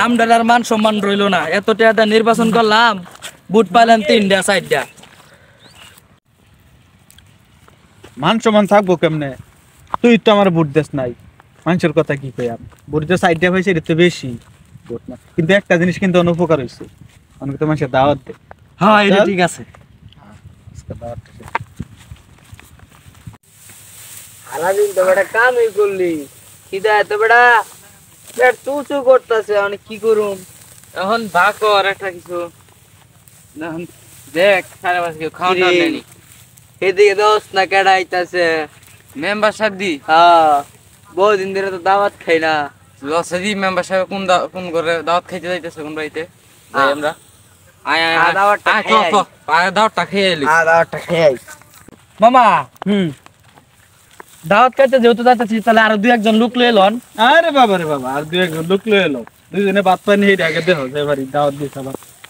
আমরার আর মান সম্মান রইল না, এত টাকা নির্বাচন করলাম, ভোট পাইলাম 3টা 4টা। মান সম্মান থাকবো কেমনে? তুই তো আমার ভোট দেস নাই, মানুষের কথা কি কই? আমি ভোট যে 4টা পাইছি এটা তো বেশি ভোট না, কিন্তু একটা জিনিস কিন্তু অনুপকার হয়েছে, অনেক তো মানুষের দাওয়াত দে। হ্যাঁ এটা ঠিক আছে। সারাদিন তো বেটা কামই করলি, খিদা এত বেটা পেট চুচু করতেছে, অনেক কি করুম এখন ভাগ কর একটা কিছু, এখন দেখ সারা বাস কেউ খাওয়া দাওয়া নেই। এদিকে দোস্ত না কেডা আইতাছে। মেম্বার সাহেব দি, হ্যাঁ বহুদিন ধরে তো দাওয়াত খাই না। লসাদি মেম্বার সাহেব কোন করে দাওয়াত খাইতে যাইতেছে কোন বাড়িতে? যাই আমরা আয় আয় আয় দাওয়াতটা আয় খেয়ে চ দাওয়াতটা খেয়ে এলি। দাওয়াতটা খেয়ে মামা দাওয়াত খাইতে যেহেতু যাইতেছি, তাহলে আরো 2-1 লোক লয়ে লন। আরে বাবা রে বাবা, আর 2-1 লোক লয়ে এলো, দুইজনে ভাত পানি হেঁটে আগে দেহ যে বাড়ি দাওয়াত দিস,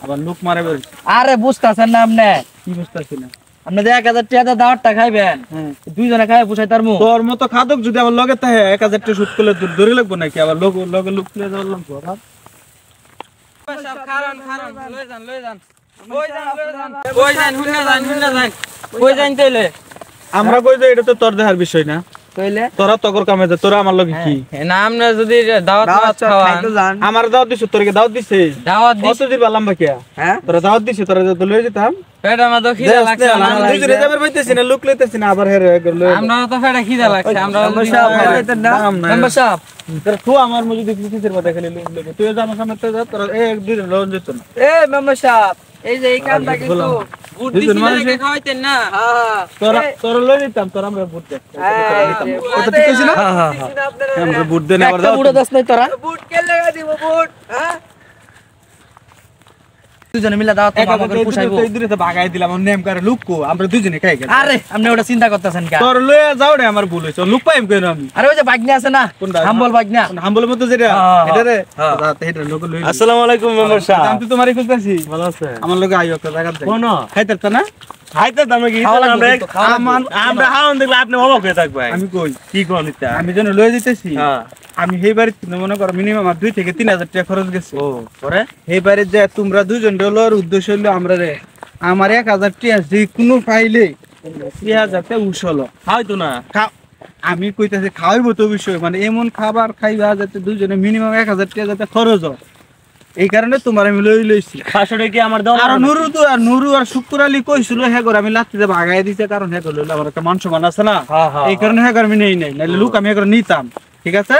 আবার লোক মারে বের। আরে বুঝতেছেন না আপনি? কি বুঝতেছি না? আপনি যে 1000 টাকা দাওয়াতটা খাইবেন, দুইজনে খাই পুষাই তার মুখ। তোর মতো খাদক যদি আমার লগে থাকে 1000 টাকা শুট করলে ধরে লাগবো নাকি? আবার লগে লোক লয়ে যাওয়ার লাগবো। আমরা কই যে এটা তো তোর দেখার বিষয় না, কইলে তোরা তগর কামে যা, তোরা আমার লগে কি? না আমরা যদি দাওয়াত খাওয়ান, আমার দাওয়াত দিছ, তোর কি দাওয়াত দিছে? দাওয়াত দিস, কত দিন বালাম বাকিয়া? হ্যাঁ তোরা দাওয়াত দিছে, তোরা যত লয়ে যেতাম। পেটে আমার তো খিদা লাগছে। দুই জনে যাবার পাইতেছি না, লোক লইতেছি না, আবার হেরে লয়ে। আমরা তো পেটে খিদা লাগছে, আমরা মেম্বার সাহেব তোরা তো আমার মধ্যে দেখি কিসের কথা খালি লোক লইবে। তুই জানো সামনে তো যা, তোরা এক দুই লোন যেত না। এ মেম্বার সাহেব, এই যে এই কামটা কিন্তু ভোট দিছি না খাওয়াইতেন না। হ্যাঁ তোরা লয়ে যেতাম, তোরা আমরা ভোট দে। কথা ঠিক আছে না? আমরা ভোট দেন আবার একটা বুড়ো দাস নাই তোরা, বুট কে লাগা দিব বুট? হ্যাঁ দুজনে মিলে দাওয়াত আমাকে পুষাইবো। এই দূরে তো ভাগাই দিলাম, আমার নেম করে লোক কো, আমরা দুজনে খাই গেল। আরে আপনি ওটা চিন্তা করতেছেন কেন? তোর লয়ে যাও রে, আমার ভুল হইছে, লোক পাইম কইনো আমি। আরে ওই যে বাগনি আছে না, হাম্বল বাগনা, হাম্বলের মতো যেটা এটা রে, রাতে এটা লোক লই। আসসালামু আলাইকুম মেম্বার সাহেব, আমি তো তোমারই খুঁজতাছি। ভালো আছে? আমার লগে আইও একটা জায়গা দে। কোন খাইতে না? খাইতে দামে কি আমরা হাওন দেখলে আপনি অবাক হয়ে থাকবেন। আমি কই কি কোন এটা? আমি যেন লয়ে দিতেছি, আমি এই বাড়িতে মনে করো মিনিমাম 2 থেকে 3000 টাকা খরচ গেছে। ও পরে এই বাড়িতে যে তোমরা দুইজন ডলার উদ্দেশ্য হলো আমরা রে, আমার 1000 টাকা যে কোনো ফাইলে 3000 টাকা উছলো হয়তো না। আমি কইতাছি খাওয়াইবো তো বিষয়, মানে এমন খাবার খাইবা যাতে দুইজনে মিনিমাম 1000 টাকা যাতে খরচ হয়, এই কারণে তোমার আমি লইছি। 500 টাকা কি আমার দাও? আর নুরু আর শুক্র আলী কইছিল হ্যাঁ করে আমি লাত্তিতে ভাগাই দিতে, কারণ হ্যাঁ করে লইলে আমার একটা মান সম্মান আছে না, এই কারণে হ্যাঁ করে আমি নেই নাই, নাইলে লোক আমি হ্যাঁ নিতাম। ঠিক আছে,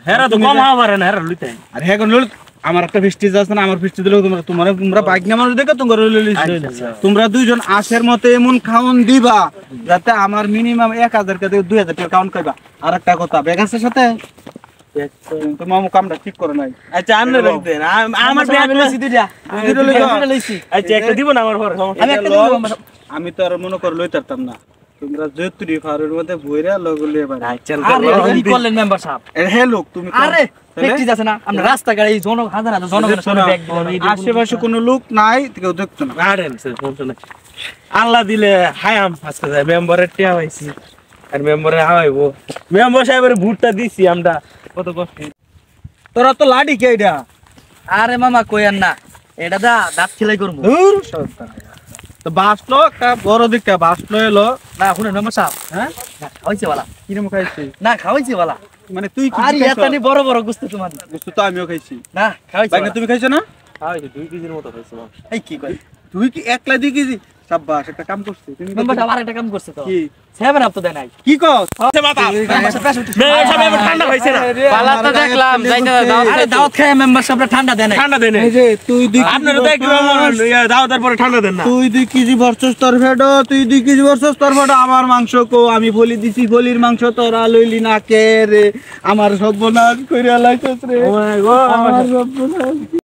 হ্যাঁ তো কম হওয়া পারে না, হ্যাঁ লইতে। আর হ্যাঁ করে লইলে আমার একটা ফিস্টিজ আছে না, আমার ফিস্টি দিলেও তোমরা বাইক না মানুষ দেখে তোমরা লইলে তোমরা দুইজন আশের মতো এমন খাওন দিবা যাতে আমার মিনিমাম 1000 টাকা থেকে 2000 টাকা কাউন্ট খাইবা। আর একটা কথা, বেগাসের সাথে তো মামু কামটা ঠিক করে নাই। আচ্ছা আনলে রাখবেন, আমার ব্যাগ লইছি দুইটা, লইছি। আচ্ছা একটা দিব না আমার ঘরে, আমি একটা দিব। আমি তো আর মনে করে লইতারতাম না, তোমরা যেতুরি ফারের মধ্যে বইরা লগলে এবারে। আচ্ছা আরে কি করলেন মেম্বার সাহেব? হে লোক তুমি আরে ফ্যাক্টরি আছে না, আমরা রাস্তা গাড়ি জনক হাজার হাজার জনগণের সামনে ব্যাগ দিলাম, আশেপাশে কোনো লোক নাই, কেউ দেখতো না। গার্ডেন স্যার বলতো না, আল্লাহ দিলে হায়াম আজকে যায় মেম্বারের টিয়া হইছি, আর মেম্বারে হাওয়াইবো। মেম্বার সাহেবের ভোটটা দিছি আমরা, কত কষ্ট। তোরা তো লাডি কে এটা? আরে মামা কইেন না, এটা দাঁত খিলাই করবো। দূর সরকার তো বাসলো একটা বড় দিকটা বাসলো এলো না শুনেন মেম্বার সাহেব, হ্যাঁ খাওয়াইছে বালা, কিরম খাইছি? না খাওয়াইছে বালা, মানে তুই কি আরে এতনি বড় বড় গুস্ত তোমার বুঝছো তো, আমিও খাইছি। না খাওয়াইছে বাইনা তুমি খাইছো না? খাওয়াইছে 2 কেজির মতো খাইছে মাংস। এই কি কই তুই কি একলা 2 কেজি? সাব্বাস, একটা কাম করছিস তুমি। মেম্বার সাহেব আরেকটা কাম করছে তো, কি 7 আপ তো দেয় নাই। কি কস? মেম্বার সাহেব ঠান্ডা হইছে না, পালা তো দেখলাম যাইতে দাওয়াত খায় মেম্বার সাহেব ঠান্ডা দেয় নাই। ঠান্ডা দেয় না, এই যে তুই আপনারা তো একটু দাওয়াতের পরে ঠান্ডা দেন না। তুই 2 কেজি ভরছস তোর ফেডো, তুই 2 কেজি ভরছস তোর ফেডো। আমার মাংস কো, আমি বলি দিছি বলির মাংস তোরা লইলি না কে রে? আমার সর্বনাশ কইরা লাইছস রে, ও মাই গড, আমার সর্বনাশ।